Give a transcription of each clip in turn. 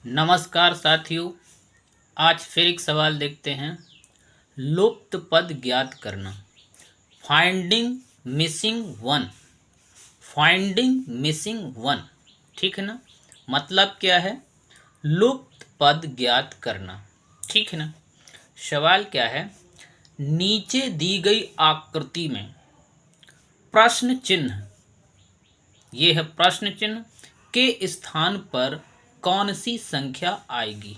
नमस्कार साथियों, आज फिर एक सवाल देखते हैं। लुप्त पद ज्ञात करना। Finding missing one. Finding missing one, ठीक है ना। मतलब क्या है? लुप्त पद ज्ञात करना, ठीक है ना। सवाल क्या है? नीचे दी गई आकृति में प्रश्न चिन्ह, ये है प्रश्न चिन्ह के स्थान पर कौन सी संख्या आएगी।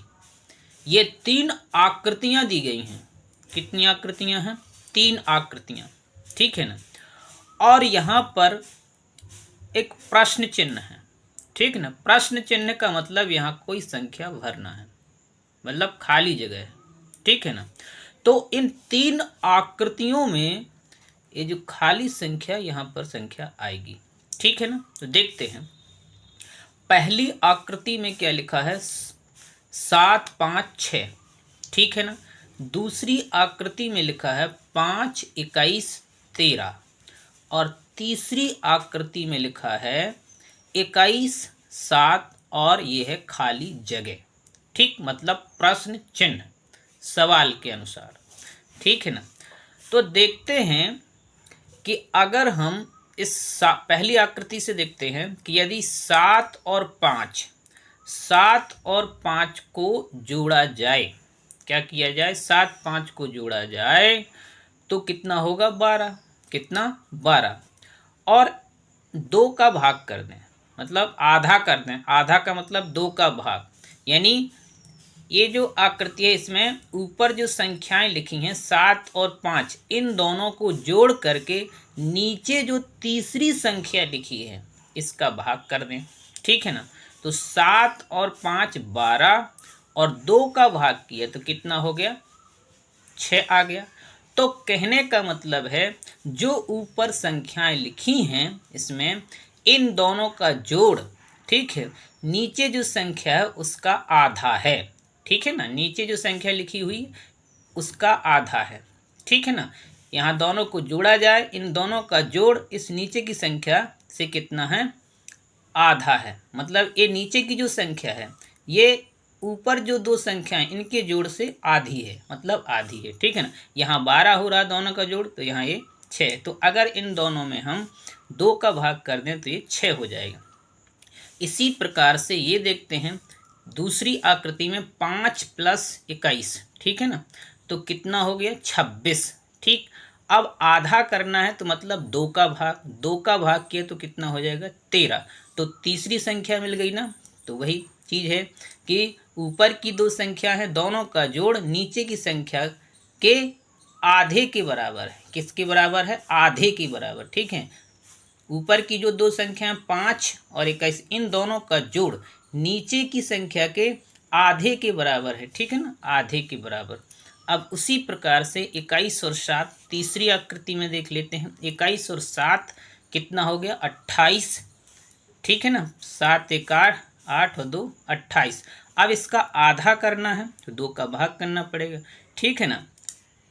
ये 3 आकृतियां दी गई हैं। कितनी आकृतियां हैं? 3 आकृतियां, ठीक है ना। और यहाँ पर एक प्रश्न चिन्ह है, ठीक है ना। प्रश्न चिन्ह का मतलब यहाँ कोई संख्या भरना है, मतलब खाली जगह है, ठीक है ना। तो इन 3 आकृतियों में ये जो खाली संख्या, यहाँ पर संख्या आएगी, ठीक है ना। तो देखते हैं। पहली आकृति में क्या लिखा है? 7 5 6, ठीक है ना। दूसरी आकृति में लिखा है 5 21 13 और तीसरी आकृति में लिखा है 21 7 और ये है खाली जगह, ठीक। मतलब प्रश्न चिन्ह सवाल के अनुसार, ठीक है ना। तो देखते हैं कि अगर हम इस पहली आकृति से देखते हैं कि यदि 7 और 5 को जोड़ा जाए, क्या किया जाए? 7 5 को जोड़ा जाए तो कितना होगा? 12। कितना? 12। और 2 का भाग कर दें, मतलब आधा कर दें। आधा का मतलब 2 का भाग, यानी ये जो आकृति है इसमें ऊपर जो संख्याएं लिखी हैं 7 और 5, इन दोनों को जोड़ करके नीचे जो तीसरी संख्या लिखी है इसका भाग कर दें, ठीक है ना। तो 7 और 5 12 और 2 का भाग किया तो कितना हो गया? 6 आ गया। तो कहने का मतलब है जो ऊपर संख्याएं लिखी हैं इसमें इन दोनों का जोड़, ठीक है, नीचे जो संख्या है उसका आधा है, ठीक है ना। नीचे जो संख्या लिखी हुई उसका आधा है, ठीक है ना। यहाँ दोनों को जोड़ा जाए, इन दोनों का जोड़ इस नीचे की संख्या से कितना है? आधा है। मतलब ये नीचे की जो संख्या है ये ऊपर जो 2 संख्याएं इनके जोड़ से आधी है, मतलब आधी है, ठीक है ना। यहाँ 12 हो रहा दोनों का जोड़, तो यहाँ ये 6। तो अगर इन दोनों में हम 2 का भाग कर दें तो ये 6 हो जाएगा। इसी प्रकार से ये देखते हैं दूसरी आकृति में 5 + 21, ठीक है ना। तो कितना हो गया? 26, ठीक। अब आधा करना है तो मतलब 2 का भाग, 2 का भाग किया तो कितना हो जाएगा? 13। तो तीसरी संख्या मिल गई ना। तो वही चीज़ है कि ऊपर की 2 संख्या है, दोनों का जोड़ नीचे की संख्या के आधे के बराबर है। किसके बराबर है? आधे के बराबर, ठीक है। ऊपर की जो 2 संख्याएं 5 और 21, इन दोनों का जोड़ नीचे की संख्या के आधे के बराबर है, ठीक है ना, आधे के बराबर। अब उसी प्रकार से 21 और 7 तीसरी आकृति में देख लेते हैं। 21 और 7 कितना हो गया? 28, ठीक है ना। 7 1 8, 8 और 2 28। अब इसका आधा करना है तो 2 का भाग करना पड़ेगा, ठीक है ना।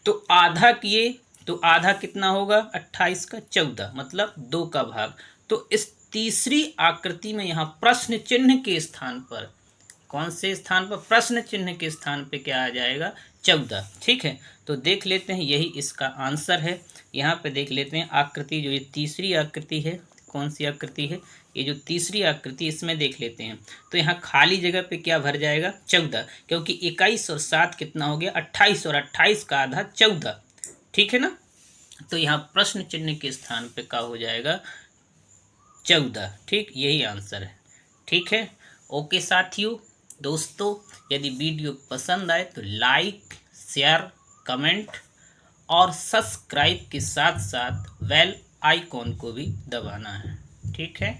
तो आधा किए तो आधा कितना होगा? 28 का 14, मतलब 2 का भाग। तो इस तीसरी आकृति में यहाँ प्रश्न चिन्ह के स्थान पर, कौन से स्थान पर? प्रश्न चिन्ह के स्थान पे क्या आ जाएगा? 14, ठीक है। तो देख लेते हैं, यही इसका आंसर है। यहाँ पे देख लेते हैं आकृति, जो ये तीसरी आकृति है, कौन सी आकृति है? ये जो तीसरी आकृति, इसमें देख लेते हैं। तो यहाँ खाली जगह पे क्या भर जाएगा? 14, क्योंकि 21 और 7 कितना हो गया? 28 और 28 का आधा 14, ठीक है ना। तो यहाँ प्रश्न चिन्ह के स्थान पे क्या हो जाएगा? 14, ठीक। यही आंसर है, ठीक है। ओके साथियों, दोस्तों, यदि वीडियो पसंद आए तो लाइक, शेयर, कमेंट और सब्सक्राइब के साथ साथ बेल आइकॉन को भी दबाना है, ठीक है।